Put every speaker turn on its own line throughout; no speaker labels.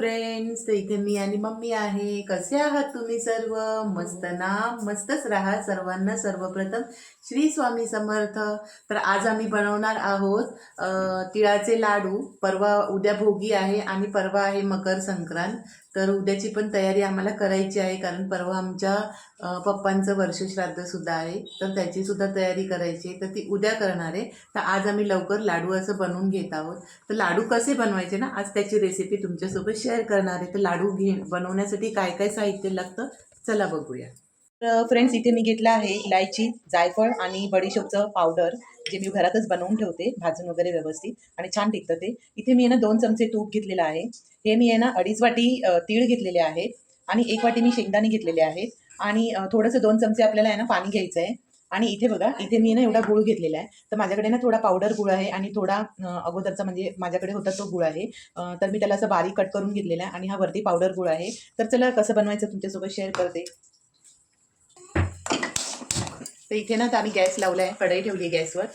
Friends, तर इथे मी आणि मम्मी आहे. कसे आहात तुम्ही सर्व? मस्त ना? मस्तच राहा. सर्वांना सर्वप्रथम श्री स्वामी समर्थ. तर आज आम्ही बनवणार आहोत तिळाचे लाडू. उद्या भोगी आहे आणि परवा आहे मकर संक्रांत. तर उद्याची पण तयारी आम्हाला करायची आहे, कारण परवा आमच्या पप्पांचं वर्षश्राद्ध सुद्धा आहे, तर त्याची सुद्धा तयारी करायची आहे. तर ती उद्या करणार आहे. तर आज आम्ही लवकर लाडू असं बनवून घेत आहोत. तर लाडू कसे बनवायचे ना, आज त्याची रेसिपी तुमच्यासोबत शेअर करणार आहे. तर लाडू बनवण्यासाठी काय काय साहित्य लागतं, चला बघूया. तर फ्रेंड्स, इथे मी घेतलं आहे इलायची, जायफळ आणि बडीशोपचं पावडर, जे मी घरातच बनवून ठेवते भाजून वगैरे व्यवस्थित, आणि छान टिकतं ते. इथे मी आहे ना 2 चमचे तूप घेतलेलं आहे. हे मी आहे ना 2.5 वाटी तीळ घेतलेले आहेत, आणि 1 वाटी मी शेंगदाणे घेतलेले आहेत, आणि थोडंसं 2 चमचे आपल्याला आहे ना पाणी घ्यायचं आहे. आणि इथे बघा, इथे मी ना एवढा गूळ घेतलेला आहे. तर माझ्याकडे ना थोडा पावडर गूळ आहे आणि थोडा अगोदरचा म्हणजे माझ्याकडे होता तो गूळ आहे. तर मी त्याला असं बारीक कट करून घेतलेला आहे, आणि हा वरती पावडर गूळ आहे. तर चला कसं बनवायचं तुमच्यासोबत शेअर करते. तर इथे ना आम्ही गॅस लावला आहे, कढई ठेवली आहे गॅसवर.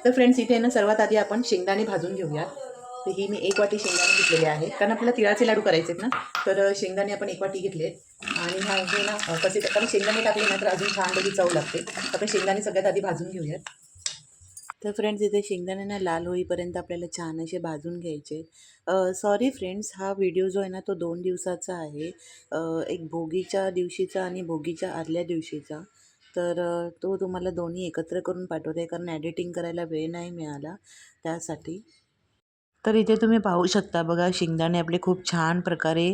तर फ्रेंड्स, इथे ना सर्वात आधी आपण शेंगदाणे भाजून घेऊयात. तर ही मी 1 वाटी शेंगदाणे घेतलेले आहेत, कारण आपल्याला तिळाचे लाडू करायचे आहेत ना. तर शेंगदाणे आपण 1 वाटी घेतलेत. आणि हा हे ना कसे, कारण शेंगदाणे टाकले ना तर अजून छान त्याची चव लागते. आपण शेंगदाणे सगळ्यात आधी भाजून घेऊयात. तर फ्रेंड्स, इथे शेंगदाणे ना लाल होईपर्यंत आपल्याला छान असे भाजून घ्यायचे. सॉरी फ्रेंड्स, हा व्हिडिओ जो आहे ना तो 2 दिवसाचा आहे. एक भोगीच्या दिवशीचा आणि भोगीच्या आदल्या दिवशीचा. तर तो तुम्हाला दोन्ही एकत्र करून पाठवते, कारण एडिटिंग करायला वेळ नाही मिळाला त्यासाठी. तर इथे तुम्ही पाहू शकता बघा, शेंगदाणे आपले खूप छान प्रकारे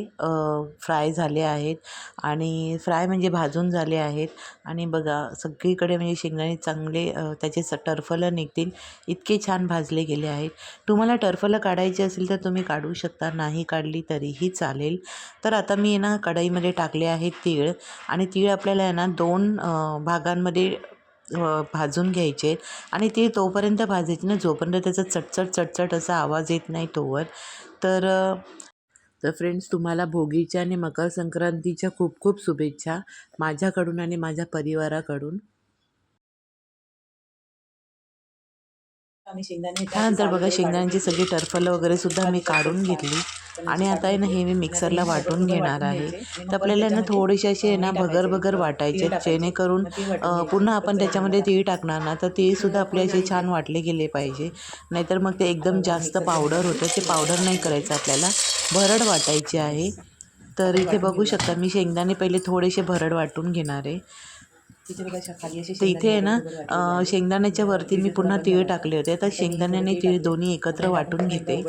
फ्राय झाले आहेत, आणि फ्राय म्हणजे भाजून झाले आहेत. आणि बघा सगळीकडे म्हणजे शेंगदाणे चांगले त्याचे टरफलं निघतील इतके छान भाजले गेले आहेत. तुम्हाला टरफलं काढायची असेल तर तुम्ही काढू शकता, नाही काढली तरीही चालेल. तर आता मी ना कढईमध्ये टाकले आहेत तीळ, आणि तीळ आपल्याला आहे ना 2 भागांमध्ये भाजून घ्यायचे. आणि ते तोपर्यंत भाजायचे ना जोपर्यंत त्याचा चटचट चटचट असा आवाज येत नाही तोवर. तर तर फ्रेंड्स, तुम्हाला भोगीच्या आणि मकर संक्रांतीच्या खूप खूप शुभेच्छा माझ्याकडून आणि माझ्या परिवाराकडून. त्यानंतर बघा, शेंगदाण्यांची सगळी टरफलं वगैरे सुद्धा मी काढून घेतली, आणि आता आहे ना हे मी मिक्सरला वाटून घेणार आहे. तर आपल्याला ना थोडेसे असे ना भगर भगर वाटायचे, जेणेकरून पुन्हा आपण त्याच्यामध्ये तीळ टाकणार ना तर तीळसुद्धा आपले असे छान वाटले गेले पाहिजे. नाहीतर मग ते एकदम जास्त पावडर होतं, ते पावडर नाही करायचं आपल्याला, भरड वाटायची आहे. तर इथे बघू शकता मी शेंगदाणे पहिले थोडेसे भरड वाटून घेणार आहे. तर इथे आहे ना शेंगदाण्याच्या वरती मी पुन्हा तीळ टाकले होते. तर शेंगदाणे आणि तीळ दोन्ही एकत्र वाटून घेते.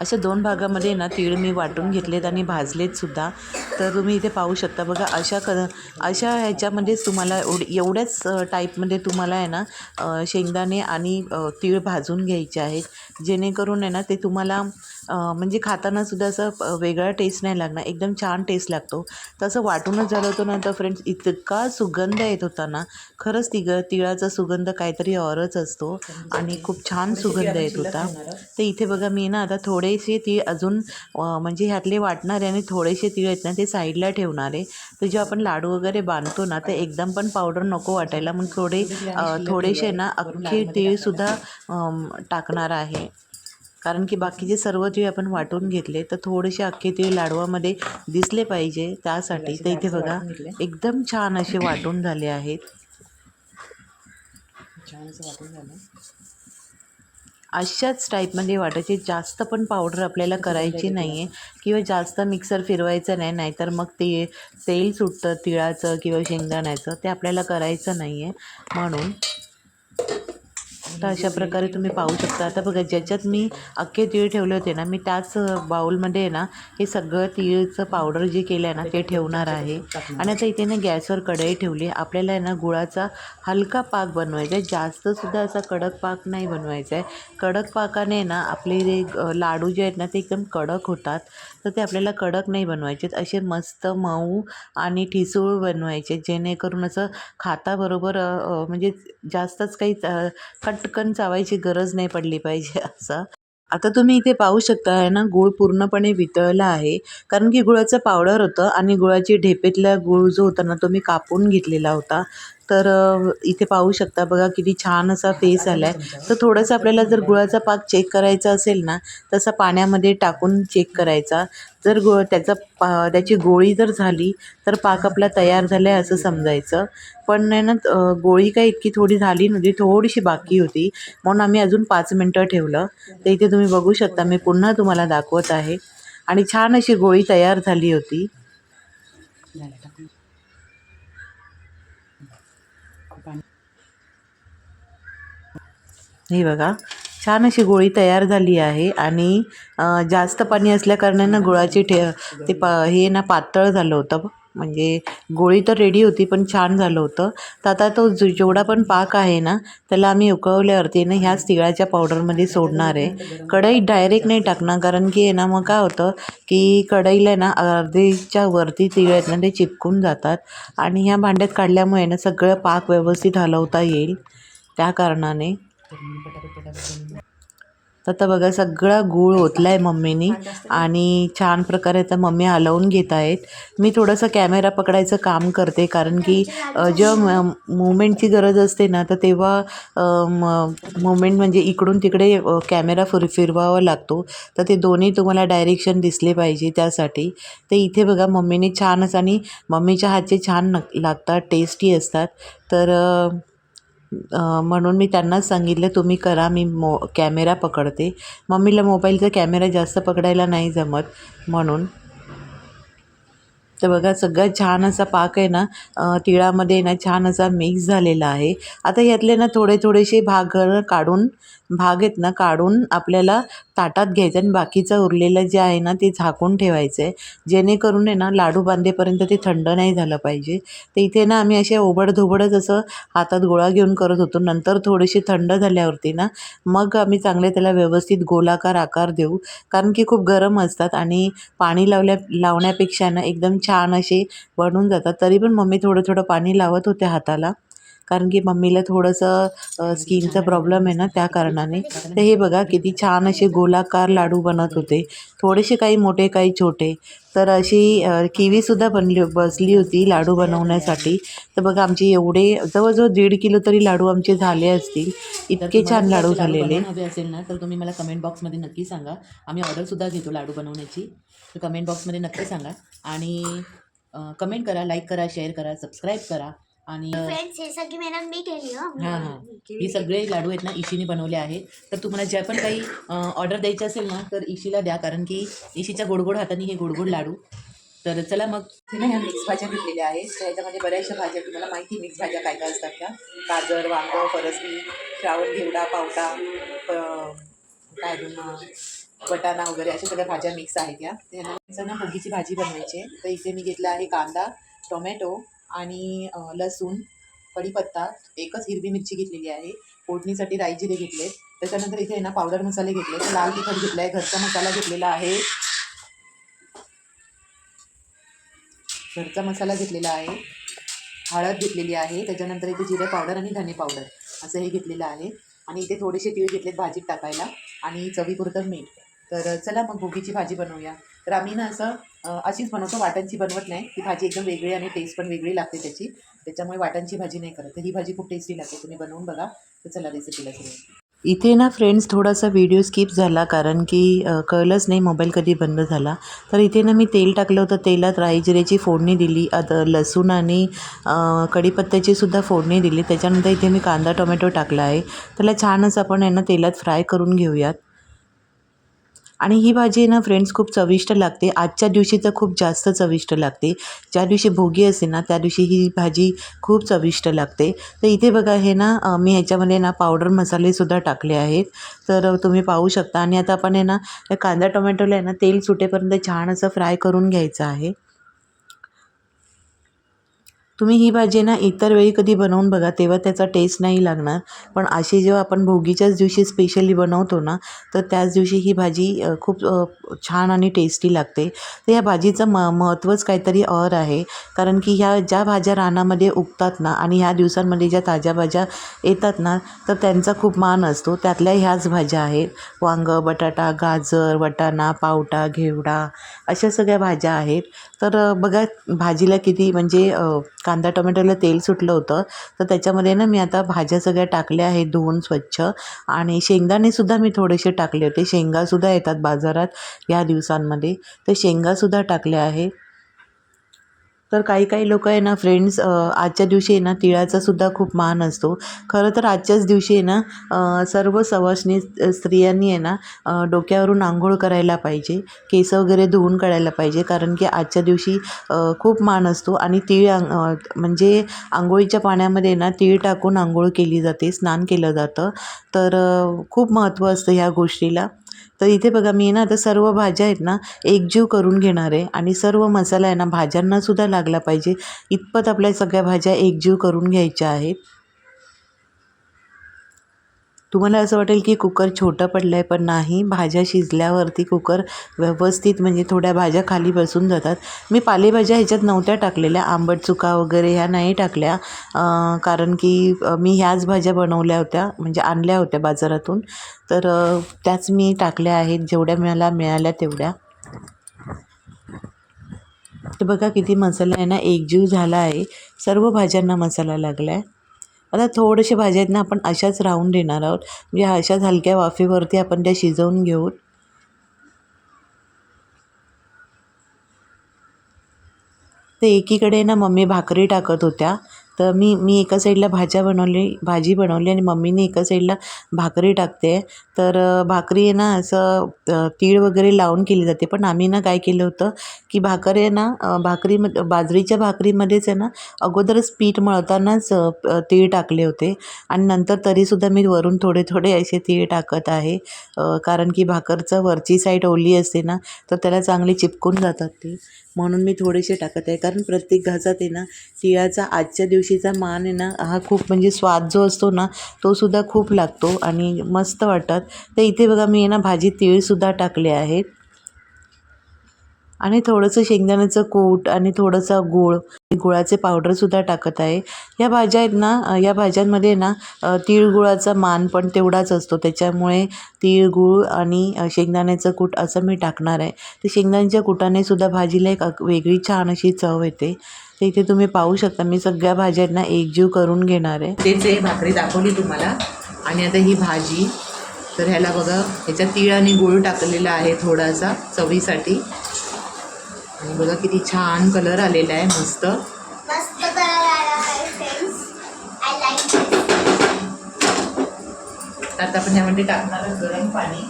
अशा 2 भागामध्ये ना तीळ मी वाटून घेतलेत आणि भाजलेत सुद्धा. तर तुम्ही इथे पाहू शकता बघा, अशा ह्याच्यामध्येच तुम्हाला एवढ्याच टाईपमध्ये तुम्हाला आहे ना शेंगदाणे आणि तीळ भाजून घ्यायचे आहेत, जेणेकरून आहे ना ते तुम्हाला म्हणजे खाताना सुद्धा असं वेगळा टेस्ट नाही लागणार, एकदम छान टेस्ट लागतो. तसं वाटूनच झालं होतं ना तर फ्रेंड्स, इतका सुगंध येत होता ना, खरंच तिळाचा सुगंध काहीतरी औरच असतो, आणि खूप छान सुगंध येत होता. तर इथे बघा मी ना आता थोडेसे तीळ अजून म्हणजे ह्यातले वाटणारे, आणि थोडेसे तीळ आहेत ना ते साईडला ठेवणार आहे. तर जेव्हा आपण लाडू वगैरे बांधतो ना तर एकदम पण पावडर नको वाटायला, मग थोडेसे ना अख्खे तीळसुद्धा टाकणार आहे. कारण की बाकीचे सर्व तीळ आपण वाटून घेतले, तर थोडेसे अख्खे तीळ लाडवामध्ये दिसले पाहिजे त्यासाठी. तर इथे बघा एकदम छान असे वाटून झाले आहेत. छान असं वाटून झालं. अशाच टाईपमध्ये वाटायचे, जास्त पण पावडर आपल्याला करायची नाही आहे, किंवा जास्त मिक्सर फिरवायचं नाही, नाहीतर मग ते तेल सुटतं तिळाचं किंवा शेंगदाण्याचं, ते आपल्याला करायचं नाही आहे म्हणून. तर अशा प्रकारे तुम्ही पाहू शकता. आता बघा, ज्याच्यात मी अख्खे तीळ ठेवले होते ना, मी त्याच बाउलमध्ये आहे ना हे सगळं तीळचं पावडर जे केलं आहे ना ते ठेवणार आहे. आणि आता इथे ना गॅसवर कढई ठेवली. आपल्याला आहे ना गुळाचा हलका पाक बनवायचा आहे, जास्तसुद्धा असा कडक पाक नाही बनवायचा आहे. कडक पाकाने ना आपले जे लाडू जे आहेत ना ते एकदम कडक होतात, तर ते आपल्याला कडक नाही बनवायचे, असे मस्त मऊ आणि ठिसूळ बनवायचे, जेणेकरून असं खाताबरोबर म्हणजे जास्तच काही पटकन चावायची गरज नाही पडली पाहिजे असं. आता तुम्ही इथे पाहू शकता आहे ना, गूळ पूर्णपणे वितळला आहे, कारण की गुळाचं पावडर होतं, आणि गुळाची ढेपेतला गूळ जो होता ना तो मी कापून घेतलेला होता.
तर इथे पाहू शकता बघा किती छान असा फेस आला आहे. तर थोडंसं आपल्याला जर गुळाचा पाक चेक करायचा असेल ना तसा पाण्यामध्ये टाकून चेक करायचा. जर त्याची गोळी जर झाली तर पाक आपला तयार झाला आहे असं समजायचं. पण आहे ना गोळी काय इतकी थोडी झाली नव्हती, थोडीशी बाकी होती, म्हणून आम्ही अजून 5 मिनटं ठेवलं. तर इथे तुम्ही बघू शकता, मी पुन्हा तुम्हाला दाखवत आहे. आणि छान अशी गोळी तयार झाली होती. ही बघा छान अशी गोळी तयार झाली आहे. आणि जास्त पाणी असल्याकारणानं गुळाची हे ना पातळ झालं होतं. म्हणजे गोळी तर रेडी होती पण छान झालं होतं. तर आता तो जेवढा पण पाक आहे ना त्याला आम्ही उकळवल्यावरती ना ह्याच तिळाच्या पावडरमध्ये सोडणार आहे. कढईत डायरेक्ट नाही टाकणार, कारण की आहे ना मग काय होतं की कढईला ना अर्धीच्या वरती तिळ आहेत ना ते चिपकून जातात. आणि ह्या भांड्यात काढल्यामुळे ना सगळं पाक व्यवस्थित हलवता येईल, त्या कारणाने. तर आता बघा सगळा गूळ ओतला आहे मम्मीनी आणि छान प्रकारे आता मम्मी हलवून घेत आहेत. मी थोडंसं कॅमेरा पकडायचं काम करते, कारण की जेव्हा मुवमेंटची गरज असते ना तर तेव्हा मुवमेंट म्हणजे इकडून तिकडे कॅमेरा फिरवावा लागतो. तर ते दोन्ही तुम्हाला डायरेक्शन दिसले पाहिजे त्यासाठी. तर इथे बघा मम्मीने छानच, आणि मम्मीच्या हातचे छान लागतात, टेस्टी असतात. तर म्हणून मी त्यांनाच सांगितलं तुम्ही करा, मी कॅमेरा पकडते. मम्मीला मोबाईलचा कॅमेरा जास्त पकडायला नाही जमत म्हणून. तर बघा सगळं छान असा पाक आहे ना तिळामध्ये ना छान असा मिक्स झालेला आहे. आता यातले ना थोडेसे भाग आहेत ना काढून आपल्याला ताटात घ्यायचं आणि बाकीचं उरलेलं जे आहे ना ते झाकून ठेवायचं आहे, जेणेकरून आहे ना लाडू बांधेपर्यंत ते थंड नाही झालं पाहिजे. तर इथे ना आम्ही असे ओबडधोबडच असं हातात गोळा घेऊन करत होतो. नंतर थोडेसे थंड झाल्यावरती ना मग आम्ही चांगले त्याला व्यवस्थित गोलाकार आकार देऊ, कारण की खूप गरम असतात आणि पाणी लावण्यापेक्षा ना एकदम छान असे बनून जातात. तरी पण मम्मी थोडं थोडं पाणी लावत होते हाताला, कारण की मम्मीला थोडंसं स्किनचा प्रॉब्लेम आहे ना त्या कारणाने. तर हे बघा किती छान असे गोलाकार लाडू बनत होते, थोडेसे काही मोठे काही छोटे. तर अशी किवीसुद्धा बसली होती लाडू बनवण्यासाठी. तर बघा आमचे एवढे जवळजवळ 1.5 किलो तरी लाडू आमचे झाले असतील, इतके छान लाडू झालेले.
हवे असेल ना तर तुम्ही मला कमेंट बॉक्समध्ये नक्की सांगा. आम्ही ऑर्डरसुद्धा घेतो लाडू बनवण्याची. तर कमेंट बॉक्समध्ये नक्की सांगा आणि कमेंट करा, लाईक करा, शेअर करा, सबस्क्राईब करा. आणि
फ्रेंड्स हे सगळी मेहनत मी केली हो.
हां हां ही सगळे लाडू आहेत ना ईशीने बनवले आहेत. तर तुम्हाला ज्या पण काही ऑर्डर द्यायची असेल ना तर ईशीला द्या, कारण की ईशीच्या गोडगोड हाताने हे गोडगोड लाडू. तर चला मग ते ना ह्या मिक्स भाज्या घेतलेल्या आहेत. तर ह्याच्यामध्ये बऱ्याचशा भाज्या, तुम्हाला माहिती मिक्स भाज्या काय काय असतात त्या. गाजर, वांग, फरसबी, श्रावण घेवडा, पावटा, काय वटाणा वगैरे अशा सगळ्या भाज्या मिक्स आहेत या. ह्याला ना भोगीची भाजी बनवायची आहे. तर इथे मी घेतला आहे कांदा, टोमॅटो आणि लसूण, कढीपत्ता, एकच हिरवी मिरची घेतलेली आहे. फोडणीसाठी राई जिरे घेतले. त्याच्यानंतर इथे ना पावडर मसाले घेतले. लाल तिखट घेतलं आहे, घरचा मसाला घेतलेला आहे, हळद घेतलेली आहे. त्याच्यानंतर इथे जिरे पावडर आणि धने पावडर असं हे घेतलेलं आहे. आणि इथे थोडेसे तीळ घेतलेत भाजीत टाकायला आणि चवीपुरतं मीठ. तर चला मग भोगीची भाजी बनवूया. तर आम्ही ना अशीच बनवतो, वाटणची बनवत नाही. ती भाजी एकदम वेगळी आणि टेस्ट पण वेगळी लागते त्याची, त्याच्यामुळे वाटणची भाजी नाही करत. तर ही भाजी खूप टेस्टी लागते, तुम्ही बनवून बघा. तर चला रेसिपीला सुरुवात.
इथे ना फ्रेंड्स थोडासा व्हिडिओ स्किप झाला, कारण की कळलंच नाही मोबाईल कधी बंद झाला. तर इथे ना मी तेल टाकलं होतं, तेलात राई जिऱ्याची फोडणी दिली, आता लसूण आणि कढीपत्त्याची सुद्धा फोडणी दिली. त्याच्यानंतर इथे मी कांदा टोमॅटो टाकला आहे. त्याला छानच आपण आहे ना तेलात फ्राय करून घेऊयात. आणि ही भाजी ना फ्रेंड्स खूप चविष्ट लागते. आजच्या दिवशी तर खूप जास्त चविष्ट लागते. ज्या दिवशी भोगी असते ना त्या दिवशी ही भाजी खूप चविष्ट लागते. तर इथे बघा हे ना मी ह्याच्यामध्ये ना पावडर मसालेसुद्धा टाकले आहेत, तर तुम्ही पाहू शकता. आणि आता आपण आहे ना कांदा टोमॅटोला आहे ना तेल सुटेपर्यंत छान असं फ्राय करून घ्यायचं आहे. तुम्ही ही भाजी ना इतर वेळी कधी बनवून बघा, तेव्हा त्याचा टेस्ट नाही लागणार. पण अशी जेव्हा आपण भोगीच्याच दिवशी स्पेशली बनवतो ना तर त्याच दिवशी ही भाजी खूप छान आणि टेस्टी लागते. तर या भाजीचं महत्त्वच काहीतरी और आहे, कारण की ह्या ज्या भाज्या रानामध्ये उगतात ना आणि ह्या दिवसांमध्ये ज्या ताज्या भाज्या येतात ना तर त्यांचा खूप मान असतो. त्यातल्या ह्याच भाज्या आहेत. वांगं, बटाटा, गाजर, वटाणा, पावटा, घेवडा अशा सगळ्या भाज्या आहेत. तर बघा भाजीला किती म्हणजे कांदा टोमॅटोला तेल सुटलं होतं. तर त्याच्यामध्ये ना मी आता भाज्या सगळ्या टाकल्या आहेत धुवून स्वच्छ. आणि शेंगदाणेसुद्धा मी थोडेसे टाकले होते. शेंगासुद्धा येतात बाजारात या दिवसांमध्ये, तर शेंगासुद्धा टाकल्या आहेत. तर काही काही लोक आहे ना फ्रेंड्स, आजच्या दिवशी आहे ना तिळाचासुद्धा खूप मान असतो. खरं तर आजच्याच दिवशी आहे ना सर्व सवाष्णी स्त्रियांनी आहे ना डोक्यावरून आंघोळ करायला पाहिजे, केस वगैरे धुवून काढायला पाहिजे. कारण की आजच्या दिवशी खूप मान असतो. आणि म्हणजे आंघोळीच्या पाण्यामध्ये ना तीळ टाकून आंघोळ केली जाते, स्नान केलं जातं. तर खूप महत्त्व असतं ह्या गोष्टीला. तर इथे बघा मी ना आता सर्व भाज्या आहेत ना एकजीव करून घेणार आहे. आणि सर्व मसाला आहे ना भाज्यांनासुद्धा लागला पाहिजे इतपत आपल्या सगळ्या भाज्या एकजीव करून घ्यायच्या आहेत. तुम्हाला असं वाटेल की कुकर छोटं पडलं आहे, पण नाही, भाज्या शिजल्यावरती कुकर व्यवस्थित म्हणजे थोड्या भाज्या खाली बसून जातात. मी पालेभाज्या ह्याच्यात नव्हत्या टाकलेल्या, आंबट चुका वगैरे ह्या नाही टाकल्या. कारण की मी ह्याच भाज्या बनवल्या होत्या, म्हणजे आणल्या होत्या बाजारातून. तर त्याच मी टाकल्या आहेत जेवढ्या मला मिळाल्या तेवढ्या. तर बघा किती मसाला आहे ना एकजीव झाला आहे. सर्व भाज्यांना मसाला लागला आहे. आता थोडेसे भाज्या आहेत ना आपण अशाच राहून देणार आहोत, म्हणजे अशाच हलक्या वाफेवरती आपण त्या शिजवून घेऊ. तर एकीकडे ना मम्मी भाकरी टाकत होत्या. तर मी एका साईडला भाजी बनवली आणि मम्मीने एका साईडला भाकरी टाकते. तर भाकरी आहे ना असं तीळ वगैरे लावून केली जाते. पण आम्ही ना काय केलं होतं की भाकर आहे ना बाजरीच्या भाकरीमध्येच आहे ना अगोदरच पीठ मळतानाच तीळ टाकले होते. आणि नंतर तरीसुद्धा मी वरून थोडे थोडे असे तीळ टाकत आहे. कारण की भाकरचं वरची साईड ओली असते ना, तर त्याला चांगली चिपकून जातात ते. म्हणून मी थोडेसे टाकत आहे. कारण प्रत्येक घासात आहे ना तिळाचा आजच्या दिवशीचा मान आहे ना हा खूप म्हणजे स्वाद जो असतो ना तो सुद्धा खूप लागतो आणि मस्त वाटतात. तर इथे बघा मी आहे ना भाजीत तीळसुद्धा टाकले आहेत. आणि थोडंसं शेंगदाण्याचं कूट आणि थोडंसा गूळ, गुळाचे पावडरसुद्धा टाकत आहे. या भाज्या आहेत ना या भाज्यांमध्ये ना तिळगुळाचा मान पण तेवढाच असतो. त्याच्यामुळे तिळगूळ आणि शेंगदाण्याचं कूट असं मी टाकणार आहे. तर शेंगदाण्याच्या कुटाने सुद्धा भाजीला एक वेगळी छान अशी चव येते. तर इथे तुम्ही पाहू शकता मी सगळ्या भाज्या आहेत ना एकजीव करून घेणार आहे.
तेच आहे, भाकरी दाखवली तुम्हाला. आणि आता ही भाजी, तर ह्याला बघा ह्याच्यात तीळ आणि गूळ टाकलेला आहे थोडासा चवीसाठी. आणि बघा किती छान कलर आलेला आहे, मस्त.
मस्त कलर आला आहे फ्रेंड्स. I like.
आता आपण यामध्ये टाकणार आहोत गरम पाणी.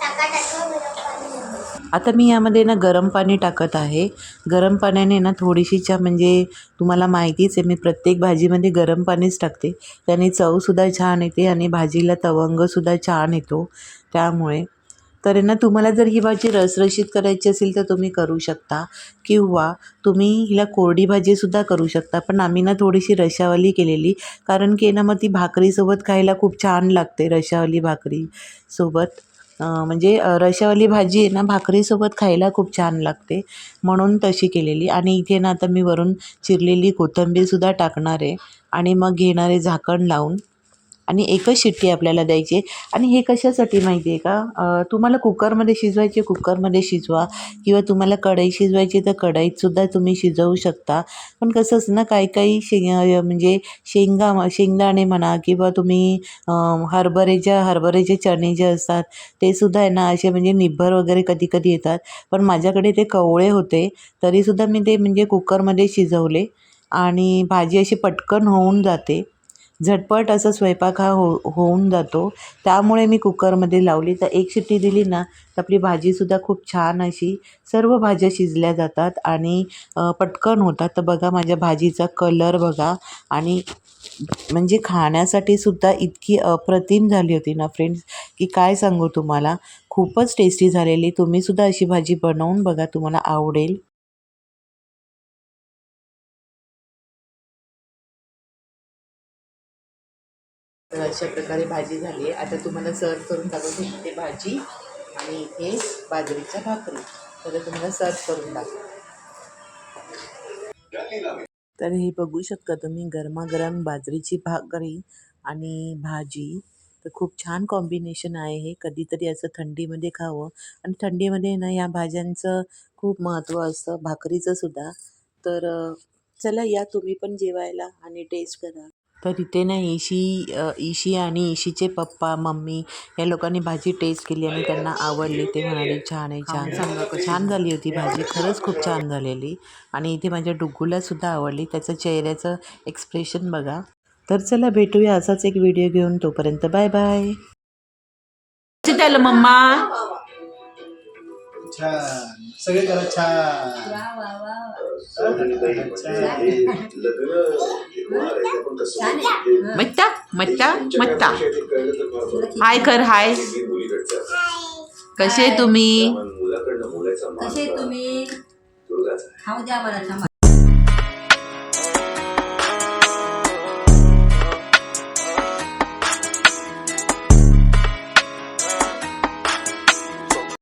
टाका टाका गरम पाणी.
आता मी यामध्ये ना गरम पाणी टाकत आहे. गरम पाण्याने ना थोडीशी म्हणजे तुम्हाला माहितीच आहे मी प्रत्येक भाजीमध्ये गरम पाणीच टाकते. त्याने चवसुद्धा छान येते आणि भाजीला तवंगसुद्धा छान येतो. त्यामुळे तर ना तुम्हाला जर ही भाजी रसरशीत करायची असेल तर तुम्ही करू शकता, किंवा तुम्ही हिला कोरडी भाजीसुद्धा करू शकता. पण आम्ही ना थोडीशी रश्शावाली केलेली, कारण की ना मग ती भाकरीसोबत खायला खूप छान लागते. रश्शावाली भाकरीसोबत म्हणजे रश्शावाली भाजी आहे ना भाकरीसोबत खायला खूप छान लागते, म्हणून तशी केलेली. आणि इथे ना आता मी वरून चिरलेली कोथिंबीरसुद्धा टाकणार आहे. आणि मग घेणार आहे झाकण लावून. आणि एकच शिट्टी आपल्याला द्यायची आहे. आणि हे कशासाठी माहिती आहे का, तुम्हाला कुकरमध्ये शिजवायचे कुकरमध्ये शिजवा, किंवा तुम्हाला कढई शिजवायची तर कढईतसुद्धा तुम्ही शिजवू शकता. पण कसं असतं ना काही काही म्हणजे शेंगदाणे म्हणा, किंवा तुम्ही हरभऱ्याचे चणे जे असतात ते सुद्धा आहे ना असे म्हणजे निब्बर वगैरे कधी कधी येतात. पण माझ्याकडे ते कवळे होते, तरीसुद्धा मी ते म्हणजे कुकरमध्ये शिजवले. आणि भाजी अशी पटकन होऊन जाते, झटपट असा स्वयंपाक हा होऊन जातो. त्यामुळे मी कुकरमध्ये लावली. तर एक शिट्टी दिली ना तर आपली भाजीसुद्धा खूप छान अशी सर्व भाज्या शिजल्या जातात आणि पटकन होतात. तर बघा माझ्या भाजीचा कलर बघा. आणि म्हणजे खाण्यासाठी सुद्धा इतकी अप्रतिम झाली होती ना फ्रेंड्स, की काय सांगू तुम्हाला. खूपच टेस्टी झालेली. तुम्हीसुद्धा अशी भाजी बनवून बघा, तुम्हाला आवडेल.
तर अशा प्रकारे भाजी झाली आहे. आता तुम्हाला सर्व करून दाखवते. इथे भाजी आणि इथे बाजरीच्या भाकरी. तर तुम्हाला सर्व करून दाखवते.
तर हे बघू शकता तुम्ही गरमागरम बाजरीची भाकरी आणि भाजी. तर खूप छान कॉम्बिनेशन आहे हे. कधीतरी असं थंडीमध्ये खावं. आणि थंडीमध्ये ना या भाज्यांचं खूप महत्त्व असतं, भाकरीचं सुद्धा. तर चला या तुम्ही पण जेवायला आणि टेस्ट करा. तर इथे ना ईशी आणि ईशीचे पप्पा मम्मी या लोकांनी भाजी टेस्ट केली आणि त्यांना आवडली. ते म्हणाले छान आहे, छान झाली होती भाजी, खरंच खूप छान झालेली. आणि इथे माझ्या डुग्गूलासुद्धा आवडली, त्याचं चेहऱ्याचं एक्सप्रेशन बघा. तर चला भेटूया असाच एक व्हिडिओ घेऊन, तोपर्यंत बाय बाय.
त्याला मम्मा
छान सगळे करा छान.
मट्टा मट्टा मट्टा हाय कर हाय. कसे तुम्ही?
कसे तुम्ही खाऊ द्या मला